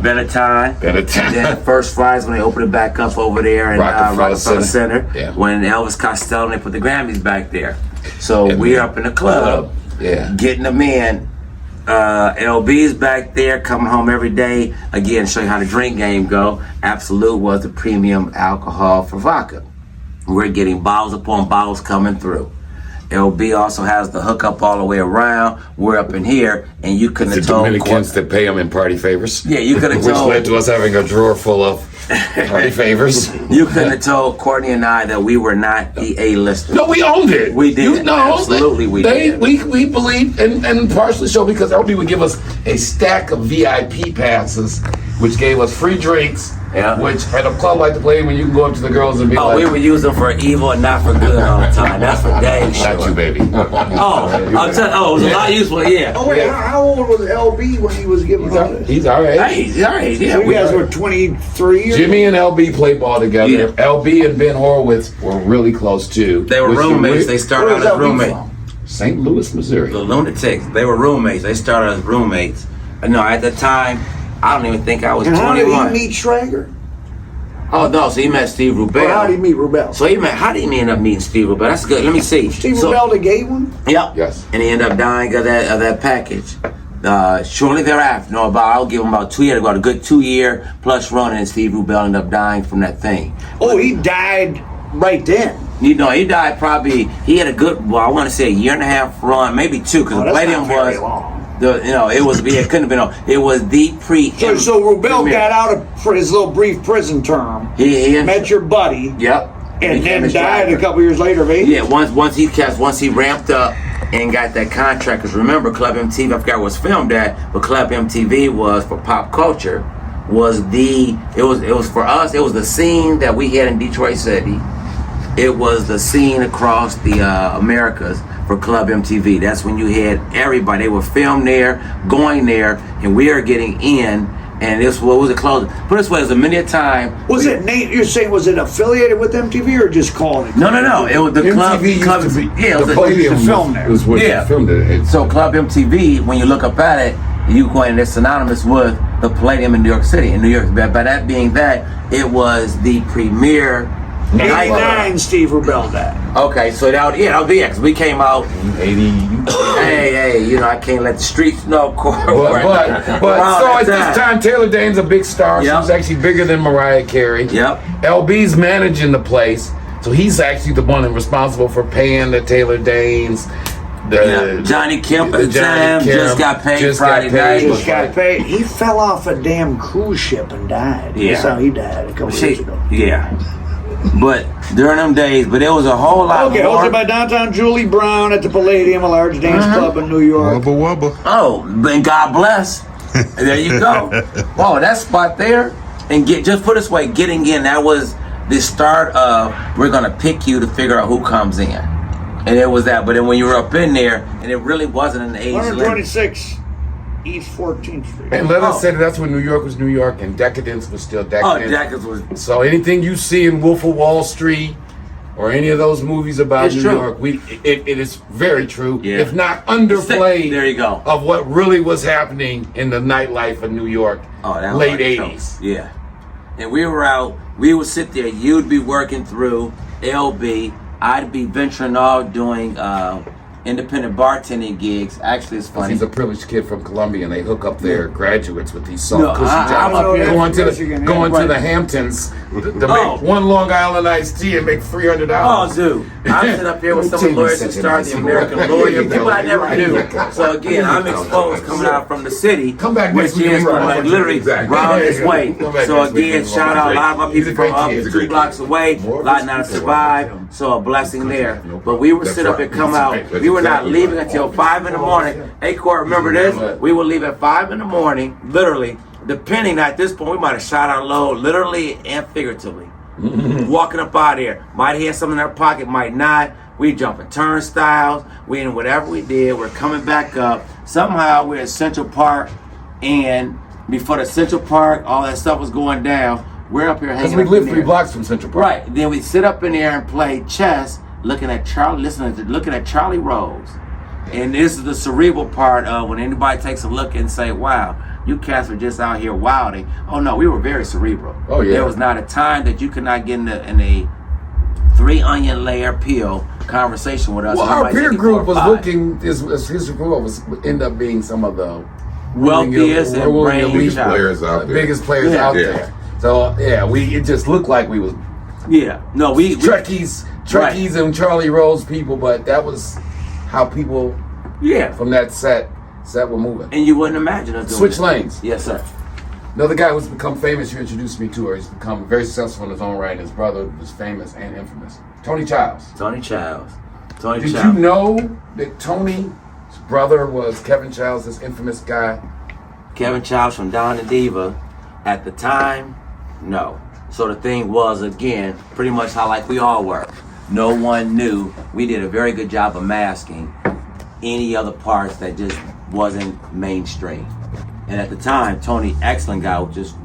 [SPEAKER 1] Benetton. Then the first Fridays when they opened it back up over there in Rockefeller Center.
[SPEAKER 3] Yeah.
[SPEAKER 1] When Elvis Costello, they put the Grammys back there. So we're up in the club, getting them in. LB's back there, coming home every day. Again, show you how the drink game go. Absolute was the premium alcohol for vodka. We're getting bottles upon bottles coming through. LB also has the hookup all the way around. We're up in here, and you couldn't have told
[SPEAKER 3] Dominicans that pay him in party favors.
[SPEAKER 1] Yeah, you could have
[SPEAKER 3] which
[SPEAKER 1] told.
[SPEAKER 3] led to us having a drawer full of party favors.
[SPEAKER 1] You couldn't have told Courtney and I that we were not the A-listers.
[SPEAKER 3] No, we owned it.
[SPEAKER 1] We did. Absolutely, we did.
[SPEAKER 3] We believed, and partially so because LB would give us a stack of VIP passes, which gave us free drinks.
[SPEAKER 1] Yeah.
[SPEAKER 3] Which at a club like the Palladium, when you can go up to the girls and be like,
[SPEAKER 1] we would use them for evil and not for good all the time. That's for dang sure.
[SPEAKER 3] not you, baby.
[SPEAKER 1] It was a lot useful, yeah.
[SPEAKER 2] Oh, wait, how old was LB when he was giving all this?
[SPEAKER 3] He's all right.
[SPEAKER 1] Hey, he's all right, yeah.
[SPEAKER 2] So you guys were 23 years
[SPEAKER 3] Jimmy and LB played ball together.
[SPEAKER 1] Yeah.
[SPEAKER 3] LB and Ben Horowitz were really close too.
[SPEAKER 1] They were roommates. They started
[SPEAKER 2] Where
[SPEAKER 1] out
[SPEAKER 2] was
[SPEAKER 1] as
[SPEAKER 2] LB
[SPEAKER 1] roommates.
[SPEAKER 2] from?
[SPEAKER 3] St. Louis, Missouri.
[SPEAKER 1] The Lunatics. They were roommates. They started as roommates. No, at the time, I don't even think I was
[SPEAKER 2] And how
[SPEAKER 1] 21.
[SPEAKER 2] did he meet Schrager?
[SPEAKER 1] Oh no, so he met Steve Rubel.
[SPEAKER 2] Or how did he meet Rubel?
[SPEAKER 1] So how did he end up meeting Steve Rubel? That's good. Let me see.
[SPEAKER 2] Steve Rubel the gay one?
[SPEAKER 1] Yep.
[SPEAKER 3] Yes.
[SPEAKER 1] And he ended up dying of that package. Shortly thereafter, I'll give him about 2 years, about a good 2 year plus run, and Steve Rubel ended up dying from that thing.
[SPEAKER 2] Oh, he died right then.
[SPEAKER 1] He died probably, he had a good, I want to say a year and a half run, maybe two, because the
[SPEAKER 2] that's
[SPEAKER 1] Palladium
[SPEAKER 2] not very
[SPEAKER 1] was,
[SPEAKER 2] long.
[SPEAKER 1] it couldn't have been, it was the pre.
[SPEAKER 2] So Rubel got out of his little brief prison term.
[SPEAKER 1] He
[SPEAKER 2] met your buddy.
[SPEAKER 1] Yep.
[SPEAKER 2] And
[SPEAKER 1] became
[SPEAKER 2] then
[SPEAKER 1] his
[SPEAKER 2] died
[SPEAKER 1] driver.
[SPEAKER 2] a couple years later, baby.
[SPEAKER 1] Yeah, once he ramped up and got that contract. Because remember, Club MTV, I forgot where it was filmed at, but Club MTV was for pop culture. It was for us. It was the scene that we had in Detroit City. It was the scene across the Americas for Club MTV. That's when you had everybody. They were filmed there, going there, and we are getting in. And this what was it closed? Put it this way, it was a many a time.
[SPEAKER 2] Was it Nate? You're saying was it affiliated with MTV or just calling it?
[SPEAKER 1] No. It was the
[SPEAKER 3] MTV
[SPEAKER 1] club.
[SPEAKER 3] used to be,
[SPEAKER 1] Yeah, it was
[SPEAKER 3] the
[SPEAKER 1] a,
[SPEAKER 3] Palladium
[SPEAKER 2] to film there.
[SPEAKER 3] was where
[SPEAKER 1] Yeah.
[SPEAKER 3] they filmed it.
[SPEAKER 1] so Club MTV. When you look up at it, you go in. It's synonymous with the Palladium in New York City. In New York, by that being that, it was the premier.
[SPEAKER 2] 89, Steve rebelled that.
[SPEAKER 1] Okay, so that was VX. We came out.
[SPEAKER 3] 80.
[SPEAKER 1] Hey, I can't let the streets know.
[SPEAKER 3] But so at this time, Taylor Dane's a big star.
[SPEAKER 1] Yep.
[SPEAKER 3] She was actually bigger than Mariah Carey.
[SPEAKER 1] Yep.
[SPEAKER 3] LB's managing the place, so he's actually the one responsible for paying the Taylor Danes.
[SPEAKER 1] Johnny Kemp
[SPEAKER 3] the
[SPEAKER 1] at the
[SPEAKER 3] Johnny
[SPEAKER 1] time
[SPEAKER 3] Kemp
[SPEAKER 1] just got paid
[SPEAKER 3] just
[SPEAKER 1] Friday
[SPEAKER 3] got paid.
[SPEAKER 1] night.
[SPEAKER 2] Just got paid. He fell off a damn cruise ship and died.
[SPEAKER 1] Yeah.
[SPEAKER 2] That's how he died a couple years ago.
[SPEAKER 1] Yeah. But during them days, but there was a whole lot
[SPEAKER 2] Okay,
[SPEAKER 1] more.
[SPEAKER 2] hosted by downtown Julie Brown at the Palladium, a large dance club in New York.
[SPEAKER 5] Wubba wubba.
[SPEAKER 1] Oh, and God bless. There you go. Oh, that spot there. And just put it this way, getting in, that was the start of we're going to pick you to figure out who comes in. And it was that. But then when you were up in there, and it really wasn't an age limit.
[SPEAKER 2] 126 East 14th Street.
[SPEAKER 3] And let us say that's when New York was New York and decadence was still
[SPEAKER 1] Oh,
[SPEAKER 3] decadence.
[SPEAKER 1] Jackets was.
[SPEAKER 3] So anything you see in Wolf of Wall Street or any of those movies about
[SPEAKER 1] It's
[SPEAKER 3] New
[SPEAKER 1] true.
[SPEAKER 3] York, it is very true,
[SPEAKER 1] Yeah.
[SPEAKER 3] if not underplayed.
[SPEAKER 1] There you go.
[SPEAKER 3] Of what really was happening in the nightlife of New York,
[SPEAKER 1] Oh, that was
[SPEAKER 3] late
[SPEAKER 1] like
[SPEAKER 3] '80s.
[SPEAKER 1] Yeah. And we were out, we would sit there, you'd be working through LB, I'd be venturing off doing independent bartending gigs. Actually, it's funny.
[SPEAKER 3] He's a privileged kid from Columbia, and they hook up their graduates with these soft
[SPEAKER 1] No,
[SPEAKER 3] cushy
[SPEAKER 1] I'm
[SPEAKER 3] jobs.
[SPEAKER 1] up here-
[SPEAKER 3] going to
[SPEAKER 2] Michigan,
[SPEAKER 3] going
[SPEAKER 1] right.
[SPEAKER 3] to the Hamptons to
[SPEAKER 1] Oh.
[SPEAKER 3] make one Long Island iced tea and make $300.
[SPEAKER 1] Oh, dude. I'm sitting up here with some of the
[SPEAKER 3] Jamie's
[SPEAKER 1] lawyers that
[SPEAKER 3] such a
[SPEAKER 1] started
[SPEAKER 3] nice
[SPEAKER 1] the American
[SPEAKER 3] boy.
[SPEAKER 1] Lawyer, people I never
[SPEAKER 3] Right.
[SPEAKER 1] knew. So again, I'm exposed coming out from the city,
[SPEAKER 3] Come back
[SPEAKER 1] which
[SPEAKER 3] next week
[SPEAKER 1] is
[SPEAKER 3] and run.
[SPEAKER 1] like literally
[SPEAKER 3] Exactly.
[SPEAKER 1] round this way.
[SPEAKER 3] Come back
[SPEAKER 1] So
[SPEAKER 3] next week
[SPEAKER 1] again,
[SPEAKER 3] and
[SPEAKER 1] shout
[SPEAKER 3] run.
[SPEAKER 1] out a lot of my
[SPEAKER 3] He's a
[SPEAKER 1] people
[SPEAKER 3] great
[SPEAKER 1] from up
[SPEAKER 3] kid. He's a
[SPEAKER 1] 2
[SPEAKER 3] great
[SPEAKER 1] blocks
[SPEAKER 3] kid.
[SPEAKER 1] away, a lot not survive. So a blessing there. But we would
[SPEAKER 3] That's
[SPEAKER 1] sit up
[SPEAKER 3] right.
[SPEAKER 1] and come
[SPEAKER 3] That's
[SPEAKER 1] out.
[SPEAKER 3] right. That's
[SPEAKER 1] We were not
[SPEAKER 3] exactly
[SPEAKER 1] leaving
[SPEAKER 3] right.
[SPEAKER 1] until 5 in the morning. Hey, Court, remember this? We would leave at 5 in the morning, literally. Depending at this point, we might have shot our load literally and figuratively. Walking up out of here. Might have something in our pocket, might not. We jumping turnstiles. We in whatever we did. We're coming back up. Somehow we're at Central Park, and before the Central Park, all that stuff was going down. We're up here
[SPEAKER 3] Because
[SPEAKER 1] hanging
[SPEAKER 3] we
[SPEAKER 1] up
[SPEAKER 3] live
[SPEAKER 1] in
[SPEAKER 3] 3
[SPEAKER 1] there.
[SPEAKER 3] blocks from Central Park.
[SPEAKER 1] Right. Then we sit up in there and play chess, looking at Charlie Rose. And this is the cerebral part of when anybody takes a look and say, wow, you cats are just out here wilding. Oh no, we were very cerebral.
[SPEAKER 3] Oh, yeah.
[SPEAKER 1] There was not a time that you could not get in a 3 onion layer peel conversation with us.
[SPEAKER 3] Well,
[SPEAKER 1] We
[SPEAKER 3] our
[SPEAKER 1] might
[SPEAKER 3] peer
[SPEAKER 1] take it
[SPEAKER 3] group
[SPEAKER 1] for
[SPEAKER 3] was
[SPEAKER 1] 5.
[SPEAKER 3] looking. His group was end up being some of the
[SPEAKER 1] Wealthiest and
[SPEAKER 3] ruling
[SPEAKER 1] brain
[SPEAKER 3] elite
[SPEAKER 1] child.
[SPEAKER 4] Players out there.
[SPEAKER 3] biggest players
[SPEAKER 1] Yeah.
[SPEAKER 3] out
[SPEAKER 4] Yeah.
[SPEAKER 3] there. So yeah, it just looked like we was
[SPEAKER 1] Yeah. No, we
[SPEAKER 3] Trekkies and Charlie Rose people, but that was how people
[SPEAKER 1] yeah.
[SPEAKER 3] from that set were moving.
[SPEAKER 1] And you wouldn't imagine us doing
[SPEAKER 3] Switch
[SPEAKER 1] that.
[SPEAKER 3] lanes.
[SPEAKER 1] Yes, sir.
[SPEAKER 3] Another guy who's become famous, you introduced me to, or he's become very successful in his own right. His brother was famous and infamous. Tony Childs.
[SPEAKER 1] Tony Childs.
[SPEAKER 3] Did you know that Tony's brother was Kevin Childs, this infamous guy?
[SPEAKER 1] Kevin Childs from Don and Diva, at the time, no. So the thing was, again, pretty much how like we all were. No one knew. We did a very good job of masking any other parts that just wasn't mainstream. And at the time, Tony, excellent guy, was just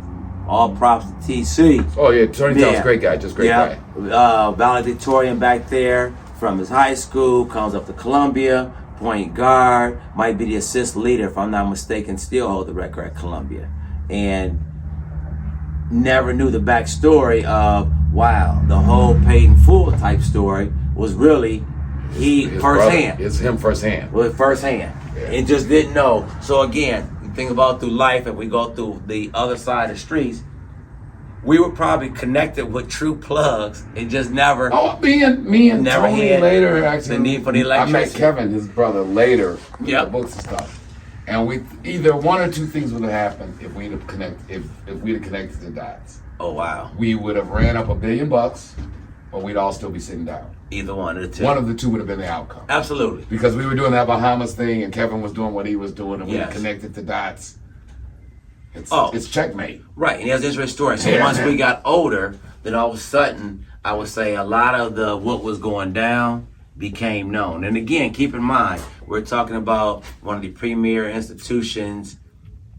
[SPEAKER 1] all props to TC.
[SPEAKER 3] Oh yeah, Tony
[SPEAKER 1] Yeah.
[SPEAKER 3] Childs, great guy, just great guy.
[SPEAKER 1] Valedictorian back there from his high school, comes up to Columbia, point guard, might be the assist leader, if I'm not mistaken, still hold the record at Columbia. And never knew the backstory of, wow, the whole paid in full type story was really
[SPEAKER 3] His
[SPEAKER 1] firsthand.
[SPEAKER 3] brother, it's him firsthand.
[SPEAKER 1] With firsthand. And just didn't know. So again, you think about through life and we go through the other side of the streets, we were probably connected with true plugs and just never.
[SPEAKER 3] Oh, me and
[SPEAKER 1] Never
[SPEAKER 3] Tony
[SPEAKER 1] had
[SPEAKER 3] later actually.
[SPEAKER 1] the need for the
[SPEAKER 3] I met
[SPEAKER 1] electricity.
[SPEAKER 3] Kevin, his brother, later with
[SPEAKER 1] Yep.
[SPEAKER 3] the books and stuff. And we either one or two things would have happened if we'd have connected the dots.
[SPEAKER 1] Oh wow.
[SPEAKER 3] We would have ran up $1 billion or we'd all still be sitting down.
[SPEAKER 1] Either one of the two.
[SPEAKER 3] One of the two would have been the outcome.
[SPEAKER 1] Absolutely.
[SPEAKER 3] Because we were doing that Bahamas thing, and Kevin was doing what he was doing, and we
[SPEAKER 1] Yes.
[SPEAKER 3] connected the dots. It's checkmate.
[SPEAKER 1] Right, and he has an interesting story. So once we got older, then all of a sudden, I would say a lot of what was going down became known. And again, keep in mind, we're talking about one of the premier institutions,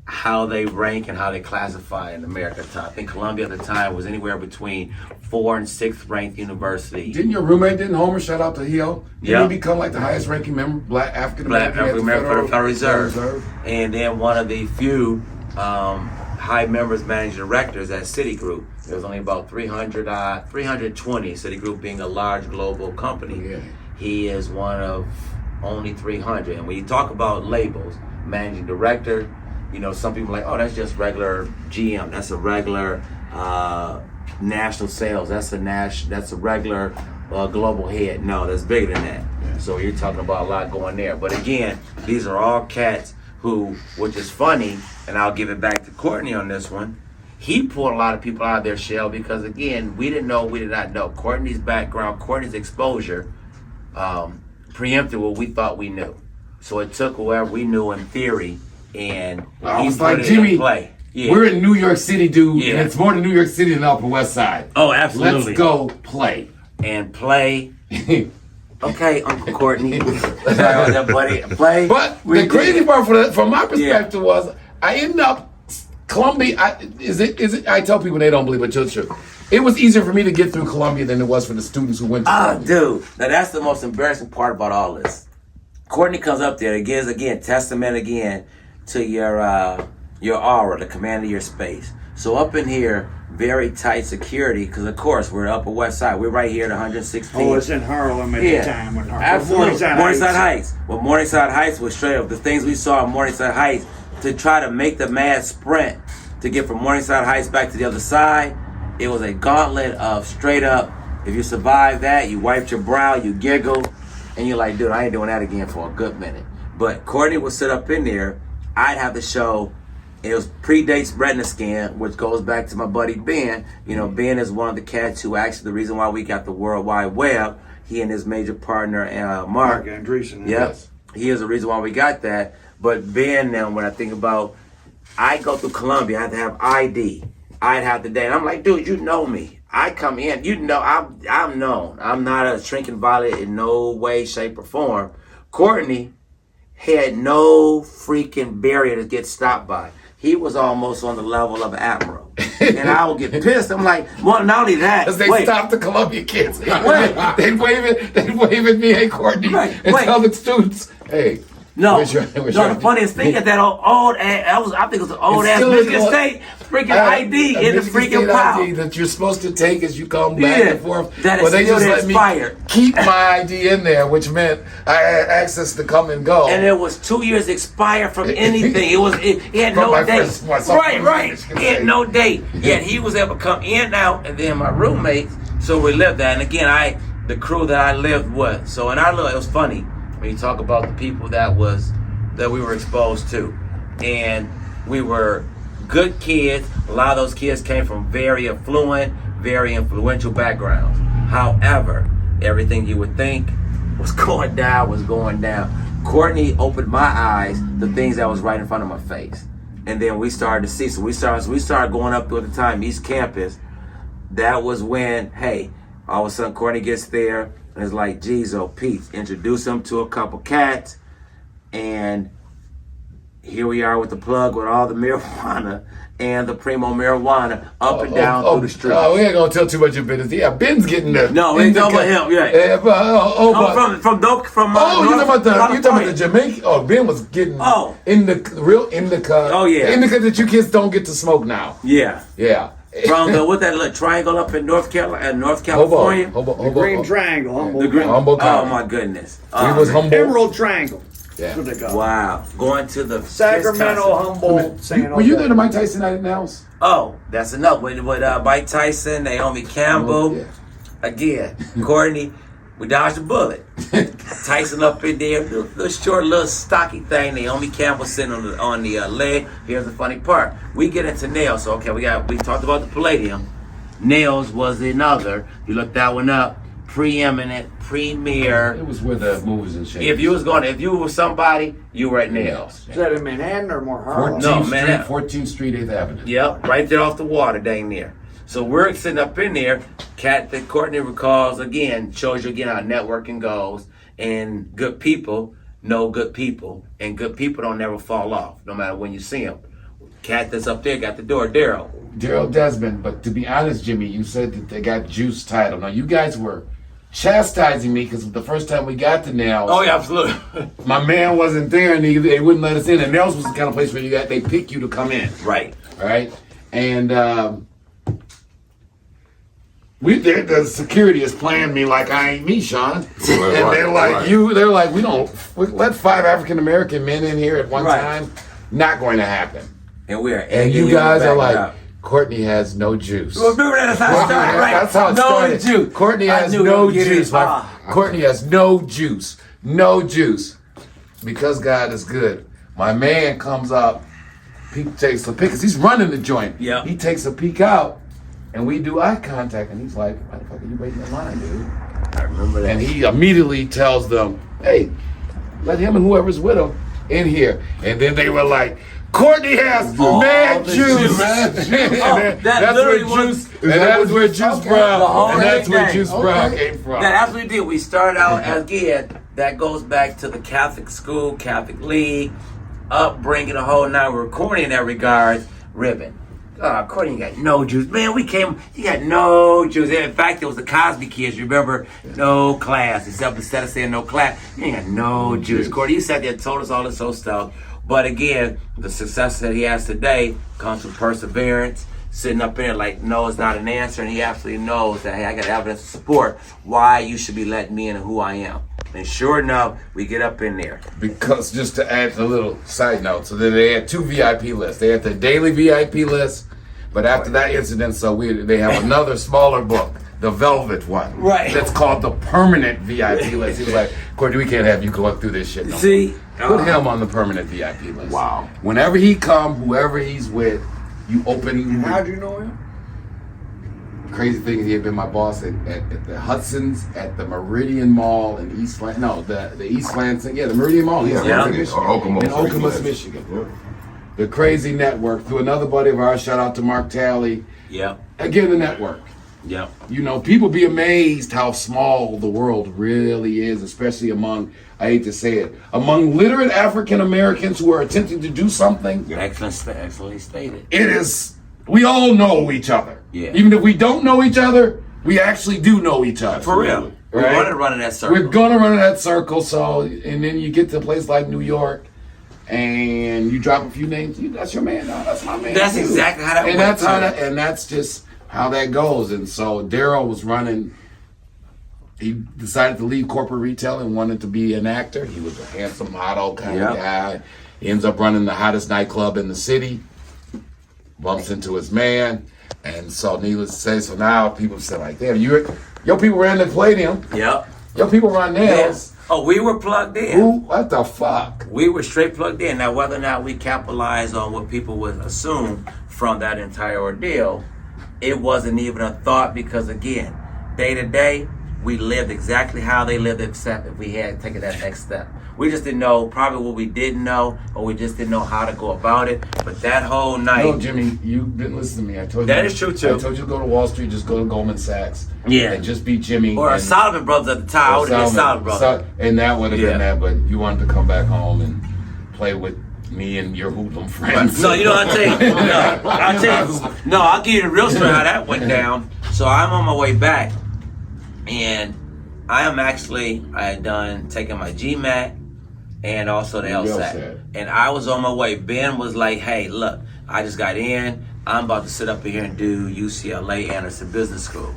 [SPEAKER 1] how they rank and how they classify in America at the time. I think Columbia at the time was anywhere between 4th and 6th ranked university.
[SPEAKER 3] Didn't your roommate, didn't Homer, shout out to Hio? Didn't
[SPEAKER 1] Yeah.
[SPEAKER 3] he become like the highest ranking member, Black African
[SPEAKER 1] Black
[SPEAKER 3] American
[SPEAKER 1] African American for the Federal Reserve. And then one of the few high members, managing directors at Citigroup. There was only about 320, Citigroup being a large global company.
[SPEAKER 3] Yeah.
[SPEAKER 1] He is one of only 300. And when you talk about labels, managing director, you know, some people are like, oh, that's just regular GM. That's a regular national sales. That's a regular global head. No, that's bigger than that.
[SPEAKER 3] Yeah.
[SPEAKER 1] So you're talking about a lot going there. But again, these are all cats who, which is funny, and I'll give it back to Courtney on this one. He pulled a lot of people out of their shell because, again, we did not know. Courtney's background, Courtney's exposure preempted what we thought we knew. So it took whoever we knew in theory, and
[SPEAKER 3] I
[SPEAKER 1] he
[SPEAKER 3] was
[SPEAKER 1] put
[SPEAKER 3] like,
[SPEAKER 1] it
[SPEAKER 3] Jimmy,
[SPEAKER 1] in play. Yeah.
[SPEAKER 3] we're in New York City, dude,
[SPEAKER 1] Yeah.
[SPEAKER 3] and it's more than New York City than Upper West Side.
[SPEAKER 1] Oh, absolutely.
[SPEAKER 3] Let's go play.
[SPEAKER 1] And play. Okay, Uncle Courtney. Sorry about that, buddy. Play.
[SPEAKER 3] But
[SPEAKER 1] We
[SPEAKER 3] the crazy
[SPEAKER 1] did.
[SPEAKER 3] part from my perspective was I ended up Columbia. I tell people they don't believe it, it's true. It was easier for me to get through Columbia than it was for the students who went to Columbia.
[SPEAKER 1] Dude, now that's the most embarrassing part about all this. Courtney comes up there. It gives again testament again to your aura, the command of your space. So up in here, very tight security because of course we're Upper West Side. We're right here at 116.
[SPEAKER 2] Oh, it's in Harlem at the time. When
[SPEAKER 1] Absolutely. Morningside Heights. Well, Morningside Heights was straight up. The things we saw in Morningside Heights to try to make the mad sprint to get from Morningside Heights back to the other side, it was a gauntlet of straight up. If you survive that, you wiped your brow, you giggle, and you're like, dude, I ain't doing that again for a good minute. But Courtney would sit up in there. I'd have to show. It was predates retina scan, which goes back to my buddy Ben. You know, Ben is one of the cats who actually the reason why we got the World Wide Web. He and his major partner, Mark
[SPEAKER 2] Andreessen.
[SPEAKER 1] Yep. He is the reason why we got that. But Ben, now when I think about, I go through Columbia, I have to have ID. I'd have the day. And I'm like, dude, you know me. I come in, you know, I'm known. I'm not a shrinking violet in no way, shape, or form. Courtney had no freaking barrier to get stopped by. He was almost on the level of Admiral. And I would get pissed. I'm like, well, not only that.
[SPEAKER 3] Because they stopped the Columbia kids.
[SPEAKER 1] Wait.
[SPEAKER 3] They'd wave at me, hey, Courtney,
[SPEAKER 1] Right.
[SPEAKER 3] and
[SPEAKER 1] Wait.
[SPEAKER 3] tell the students, hey.
[SPEAKER 1] No,
[SPEAKER 3] where's your
[SPEAKER 1] the funniest thing is that I think it was an old ass
[SPEAKER 3] still
[SPEAKER 1] Michigan
[SPEAKER 3] is
[SPEAKER 1] State freaking ID in the
[SPEAKER 3] Michigan
[SPEAKER 1] freaking
[SPEAKER 3] State
[SPEAKER 1] pile.
[SPEAKER 3] ID that you're supposed to take as you come back
[SPEAKER 1] Yeah,
[SPEAKER 3] and forth.
[SPEAKER 1] that is
[SPEAKER 3] But they
[SPEAKER 1] still
[SPEAKER 3] just let me
[SPEAKER 1] expired.
[SPEAKER 3] keep my ID in there, which meant I had access to come and go.
[SPEAKER 1] And it was 2 years expired from anything. It had
[SPEAKER 3] From
[SPEAKER 1] no
[SPEAKER 3] my
[SPEAKER 1] date.
[SPEAKER 3] first- my sophomore
[SPEAKER 1] Right.
[SPEAKER 3] Michigan
[SPEAKER 1] It had
[SPEAKER 3] State.
[SPEAKER 1] no date. Yet he was able to come in and out, and then my roommates. So we lived that. And again, the crew that I lived with. So in our little, it was funny when you talk about the people that we were exposed to, and we were good kids. A lot of those kids came from very affluent, very influential backgrounds. However, everything you would think was going down. Courtney opened my eyes to things that was right in front of my face. And then we started to see, so we started going up through at the time East Campus. That was when, hey, all of a sudden Courtney gets there and it's like, geez, oh Pete, introduce him to a couple cats, and here we are with the plug with all the marijuana and the primo marijuana up and down through the street.
[SPEAKER 3] We ain't gonna tell too much of business. Yeah, Ben's getting there.
[SPEAKER 1] No, we ain't talking about him, right. From
[SPEAKER 3] you talking about the Jamaican? Oh, Ben was getting in the real indica.
[SPEAKER 1] Oh, yeah.
[SPEAKER 3] Indica that you kids don't get to smoke now.
[SPEAKER 1] Yeah.
[SPEAKER 3] Yeah.
[SPEAKER 1] From what that little triangle up in North California.
[SPEAKER 2] The Green Triangle, Humboldt.
[SPEAKER 1] The green.
[SPEAKER 3] Humboldt
[SPEAKER 1] Oh
[SPEAKER 3] County.
[SPEAKER 1] my goodness.
[SPEAKER 3] He was Humboldt.
[SPEAKER 2] Emerald Triangle.
[SPEAKER 3] Yeah.
[SPEAKER 2] That's what they call it.
[SPEAKER 1] Wow. Going to the
[SPEAKER 2] Sacramento, Humboldt, San
[SPEAKER 3] Were you there to Mike Tyson night in the house?
[SPEAKER 1] Oh, that's enough. With Mike Tyson, Naomi Campbell.
[SPEAKER 3] Yeah.
[SPEAKER 1] Again, Courtney, we dodged a bullet. Tyson up in there, little short, little stocky thing. Naomi Campbell sitting on the leg. Here's the funny part. We get into nails. So okay, we talked about the Palladium. Nails was another. You look that one up. Preeminent, premier.
[SPEAKER 3] It was where the movies and shit.
[SPEAKER 1] If you were somebody, you were at Nails.
[SPEAKER 2] Is that in Manhattan or more Harlem?
[SPEAKER 3] 14th
[SPEAKER 1] No,
[SPEAKER 3] Street,
[SPEAKER 1] man.
[SPEAKER 3] 14th Street, 8th Avenue.
[SPEAKER 1] Yep, right there off the water, dang near. So we're sitting up in there. Cat that Courtney recalls again shows you again how networking goes, and good people know good people, and good people don't never fall off, no matter when you see them. Cat that's up there got the door, Daryl.
[SPEAKER 3] Daryl Desmond, but to be honest, Jimmy, you said that they got Juice title. Now, you guys were chastising me because the first time we got to Nails,
[SPEAKER 1] Oh yeah, absolutely.
[SPEAKER 3] my man wasn't there and they wouldn't let us in. And Nails was the kind of place where they pick you to come in.
[SPEAKER 1] Right.
[SPEAKER 3] All right? And the security is playing me like I ain't me, Sean. And they're like, we let 5 African American men in here at one time. Not going to happen.
[SPEAKER 1] And we are.
[SPEAKER 3] And you guys are like, Courtney has no juice.
[SPEAKER 1] Well, remember that's how it started, right?
[SPEAKER 3] That's how it started.
[SPEAKER 1] Juice.
[SPEAKER 3] Courtney has no juice. Courtney has no juice. No juice. Because God is good. My man comes up, he takes a peek, because he's running the joint.
[SPEAKER 1] Yeah.
[SPEAKER 3] He takes a peek out, and we do eye contact, and he's like, why the fuck are you waiting in line, dude?
[SPEAKER 1] I remember that.
[SPEAKER 3] And he immediately tells them, hey, let him and whoever's with him in here. And then they were like, Courtney has mad juice. That's where Juice Brown. And that's where Juice Brown came from.
[SPEAKER 1] That absolutely did. We started out again. That goes back to the Catholic school, Catholic league, upbringing, the whole nine. We're corny in that regard. Ribbon. Courtney, you got no juice. Man, you got no juice. In fact, it was the Cosby kids, remember? No class. Instead of saying no class, you ain't got no juice. Courtney, you sat there and told us all this old stuff. But again, the success that he has today comes from perseverance, sitting up in there like, no, it's not an answer. And he absolutely knows that, hey, I got evidence to support why you should be letting me in and who I am. And sure enough, we get up in there.
[SPEAKER 3] Because just to add a little side note, so then they had 2 VIP lists. They had the daily VIP list, but after that incident, they have another smaller book, the Velvet one.
[SPEAKER 1] Right.
[SPEAKER 3] That's called the permanent VIP list. He was like, Courtney, we can't have you going through this shit no more.
[SPEAKER 1] See?
[SPEAKER 3] Put him on the permanent VIP list.
[SPEAKER 4] Wow.
[SPEAKER 3] Whenever he come, whoever he's with, you open.
[SPEAKER 2] How'd you know him?
[SPEAKER 3] Crazy thing is he had been my boss at the Hudson's, at the Meridian Mall in East Lansing. No, the East Lansing. Yeah, the Meridian Mall.
[SPEAKER 4] Yeah,
[SPEAKER 3] In Okemos, Michigan.
[SPEAKER 4] Yeah.
[SPEAKER 3] The Crazy Network. Through another buddy of ours, shout out to Mark Talley.
[SPEAKER 1] Yep.
[SPEAKER 3] Again, the network.
[SPEAKER 1] Yep.
[SPEAKER 3] You know, people be amazed how small the world really is, especially among, I hate to say it, among literate African Americans who are attempting to do something.
[SPEAKER 1] Excellently stated.
[SPEAKER 3] It is, we all know each other.
[SPEAKER 1] Yeah.
[SPEAKER 3] Even if we don't know each other, we actually do know each other.
[SPEAKER 1] For real. We're
[SPEAKER 3] Right?
[SPEAKER 1] going to run in that circle.
[SPEAKER 3] We're going to run in that circle, so, and then you get to a place like New York, and you drop a few names, that's your man. No, that's my man.
[SPEAKER 1] That's
[SPEAKER 3] too.
[SPEAKER 1] exactly how that
[SPEAKER 3] and
[SPEAKER 1] works.
[SPEAKER 3] and that's just how that goes. And so Daryl was running. He decided to leave corporate retail and wanted to be an actor. He was a handsome model kind of guy. He ends up running the hottest nightclub in the city. Bumps into his man, and so needless to say, so now people say like, "Damn, your people ran the Palladium.
[SPEAKER 1] Yep.
[SPEAKER 3] Your people run Nails.
[SPEAKER 1] Oh, we were plugged in.
[SPEAKER 3] Who? What the fuck?
[SPEAKER 1] We were straight plugged in. Now, whether or not we capitalized on what people would assume from that entire ordeal, it wasn't even a thought because, again, day to day, we lived exactly how they lived, except if we had taken that next step. We just didn't know probably what we didn't know, or we just didn't know how to go about it. But that whole night...
[SPEAKER 3] No, Jimmy, you didn't listen to me. I told you.
[SPEAKER 1] That is true, too.
[SPEAKER 3] I told you to go to Wall Street, just go to Goldman Sachs.
[SPEAKER 1] Yeah.
[SPEAKER 3] And just be Jimmy.
[SPEAKER 1] Or
[SPEAKER 3] and,
[SPEAKER 1] Solomon Brothers at the time. I would have been Solomon Brothers.
[SPEAKER 3] And that would have been that, but you wanted to come back home and play with me and your hoodlum friends.
[SPEAKER 1] No, you know what I'll tell you. I'll give you the real story how that went down. So I'm on my way back, and I had done taking my GMAT and also the LSAT. And I was on my way. Ben was like, hey, look, I just got in. I'm about to sit up here and do UCLA Anderson Business School.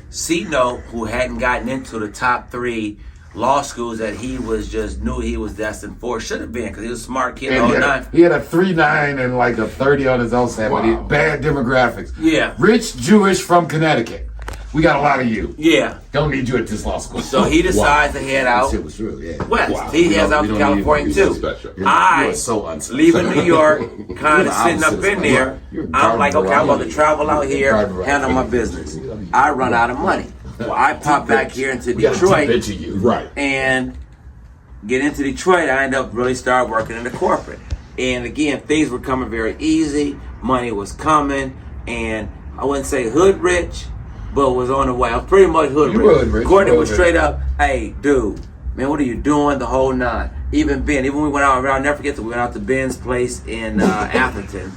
[SPEAKER 1] C-Note, who hadn't gotten into the top 3 law schools that he was just knew he was destined for, should have been, because he was a smart kid.
[SPEAKER 3] He had a 3.9 and like a 30 on his LSAT, but he had bad demographics.
[SPEAKER 1] Yeah.
[SPEAKER 3] Rich Jewish from Connecticut. We got a lot of you.
[SPEAKER 1] Yeah.
[SPEAKER 3] Don't need you at this law school.
[SPEAKER 1] So he decides to head
[SPEAKER 3] That
[SPEAKER 1] out
[SPEAKER 3] shit was true, yeah.
[SPEAKER 1] west.
[SPEAKER 4] Wow.
[SPEAKER 1] He
[SPEAKER 4] We
[SPEAKER 1] heads
[SPEAKER 4] don't-
[SPEAKER 1] out
[SPEAKER 4] we
[SPEAKER 1] to
[SPEAKER 4] don't need
[SPEAKER 1] California
[SPEAKER 4] you. You're
[SPEAKER 1] too.
[SPEAKER 4] special.
[SPEAKER 3] You
[SPEAKER 1] I
[SPEAKER 3] are so unsuccessful.
[SPEAKER 1] leaving New York, kind
[SPEAKER 3] You're
[SPEAKER 1] of
[SPEAKER 3] the
[SPEAKER 1] sitting up
[SPEAKER 3] opposite
[SPEAKER 1] in
[SPEAKER 3] of
[SPEAKER 1] there.
[SPEAKER 3] you're a
[SPEAKER 1] I'm like, okay, I'm about to
[SPEAKER 3] garden
[SPEAKER 1] travel out here,
[SPEAKER 3] variety.
[SPEAKER 1] handle my business. I run out of money. Well, I pop back here into
[SPEAKER 3] We got a
[SPEAKER 1] Detroit
[SPEAKER 3] bitch of you.
[SPEAKER 4] Right.
[SPEAKER 1] and get into Detroit. I end up really start working in the corporate. And again, things were coming very easy. Money was coming, and I wouldn't say hood rich, but was on the way. I was pretty much hood
[SPEAKER 3] You were
[SPEAKER 1] rich.
[SPEAKER 3] hood rich.
[SPEAKER 1] Courtney
[SPEAKER 3] You were
[SPEAKER 1] was
[SPEAKER 3] hood
[SPEAKER 1] straight up, hey, dude, man, what are you doing? The whole nine. Even when we went out, I'll never forget that we went out to Ben's place in Atherton.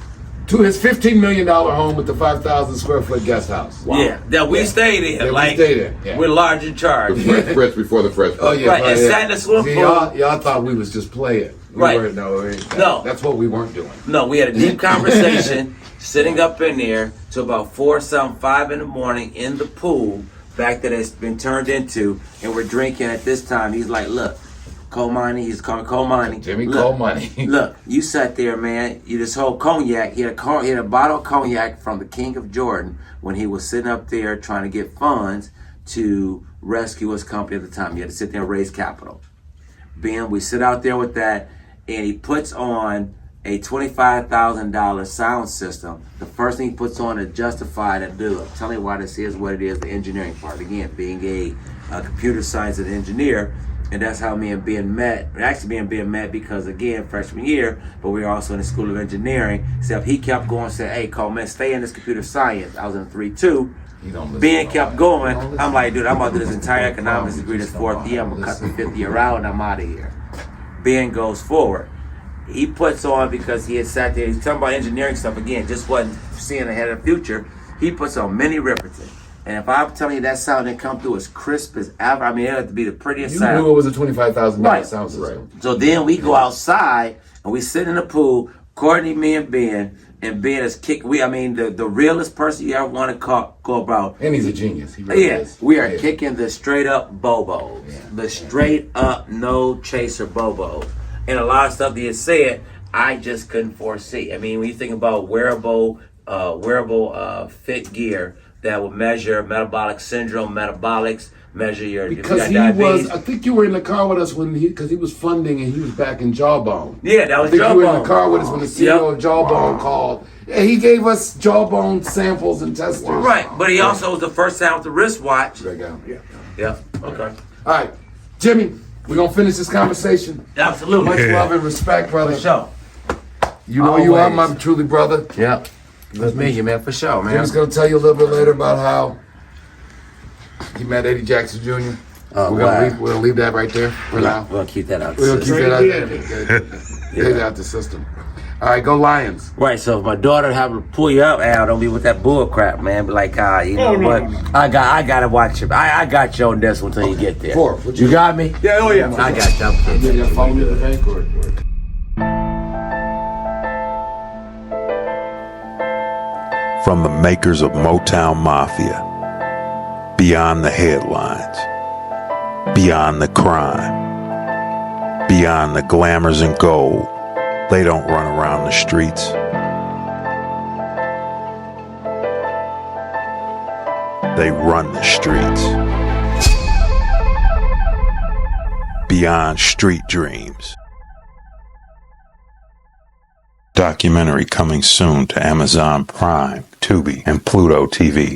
[SPEAKER 3] To his $15 million home with the 5,000 square foot guest house.
[SPEAKER 4] Wow.
[SPEAKER 1] Yeah, that we stayed in.
[SPEAKER 3] Yeah, we
[SPEAKER 1] like,
[SPEAKER 3] stayed in, yeah.
[SPEAKER 1] we're large in charge.
[SPEAKER 4] Fresh before the fresh.
[SPEAKER 3] Oh yeah,
[SPEAKER 1] Right, and
[SPEAKER 3] yeah.
[SPEAKER 1] sat in the swimming
[SPEAKER 3] See,
[SPEAKER 1] pool.
[SPEAKER 3] y'all thought we was just playing. We
[SPEAKER 1] Right.
[SPEAKER 3] weren't, no, that's what we weren't doing.
[SPEAKER 1] No, we had a deep conversation sitting up in there till about 5 in the morning in the pool back that it's been turned into, and we're drinking at this time. He's like, look, Coleman, he's calling Coleman.
[SPEAKER 3] Jimmy
[SPEAKER 1] Look,
[SPEAKER 3] Coleman.
[SPEAKER 1] Look, you sat there, man. You just whole cognac. He had a bottle of cognac from the King of Jordan when he was sitting up there trying to get funds to rescue his company at the time. He had to sit there and raise capital. Ben, we sit out there with that, and he puts on a $25,000 sound system. The first thing he puts on is Justify to do. I'm telling you why this is what it is, the engineering part. Again, being a computer science and engineer, and that's how me and Ben met. Actually, me and Ben met because, again, freshman year, but we were also in the School of Engineering. Except he kept going and said, hey, Coleman, stay in this computer science. I was in 3-2. Ben kept going. I'm like, dude, I'm about to do this entire economics degree this fourth year. I'm going to cut the fifth year out, and I'm out of here. Ben goes forward. He puts on, because he had sat there, he's talking about engineering stuff again, just wasn't seeing ahead of the future. He puts on Minnie Riperton. And if I'm telling you that sound didn't come through as crisp as ever, I mean, it had to be the prettiest
[SPEAKER 3] You
[SPEAKER 1] sound.
[SPEAKER 3] knew it was a $25,000
[SPEAKER 1] Right.
[SPEAKER 3] sound system.
[SPEAKER 1] So then we go outside and we sit in the pool, Courtney, me, and Ben is kick. The realest person you ever want to go about.
[SPEAKER 3] And he's a genius. He really
[SPEAKER 1] Yeah,
[SPEAKER 3] is.
[SPEAKER 1] we are
[SPEAKER 3] Yeah.
[SPEAKER 1] kicking the straight up bobos, the straight up no chaser bobos, and a lot of stuff that you said I just couldn't foresee. I mean, when you think about wearable fit gear that will measure metabolic syndrome, metabolics, measure your if you
[SPEAKER 3] Because
[SPEAKER 1] got
[SPEAKER 3] he
[SPEAKER 1] diabetes.
[SPEAKER 3] was, I think you were in the car with us because he was funding and he was back in Jawbone.
[SPEAKER 1] Yeah, that was
[SPEAKER 3] I think you were in
[SPEAKER 1] Jawbone.
[SPEAKER 3] the car with us when the CEO of Jawbone called. Yeah, he gave us Jawbone samples and testers.
[SPEAKER 1] Right, but he also was the first time with the wristwatch.
[SPEAKER 3] There you go.
[SPEAKER 1] Yeah. Okay.
[SPEAKER 3] All right, Jimmy, we're going to finish this conversation.
[SPEAKER 1] Absolutely.
[SPEAKER 3] Much love and respect, brother.
[SPEAKER 1] For sure.
[SPEAKER 3] You know you are
[SPEAKER 1] Always.
[SPEAKER 3] my truly brother.
[SPEAKER 1] Yeah. Good meeting you, man. For sure, man.
[SPEAKER 3] Jimmy's going to tell you a little bit later about how he met Eddie Jackson Jr.
[SPEAKER 1] Oh,
[SPEAKER 3] we're
[SPEAKER 1] wow.
[SPEAKER 3] gonna leave that right there for now.
[SPEAKER 1] We'll keep that out.
[SPEAKER 3] We're gonna keep
[SPEAKER 1] System.
[SPEAKER 3] that out there. Get it out the system. All right, go Lions.
[SPEAKER 1] Right, so if my daughter have to pull you up, Al, don't be with that bull crap, man. Be like, you know what? I gotta watch it. I got you on this one until you get there.
[SPEAKER 3] What
[SPEAKER 1] You got me?
[SPEAKER 2] Yeah, oh yeah.
[SPEAKER 1] I got you. I'm kidding.
[SPEAKER 3] Yeah, follow me to the bank or
[SPEAKER 5] From the makers of Motown Mafia, beyond the headlines, beyond the crime, beyond the glamours and gold, they don't run around the streets. They run the streets. Beyond Street Dreams. Documentary coming soon to Amazon Prime, Tubi, and Pluto TV.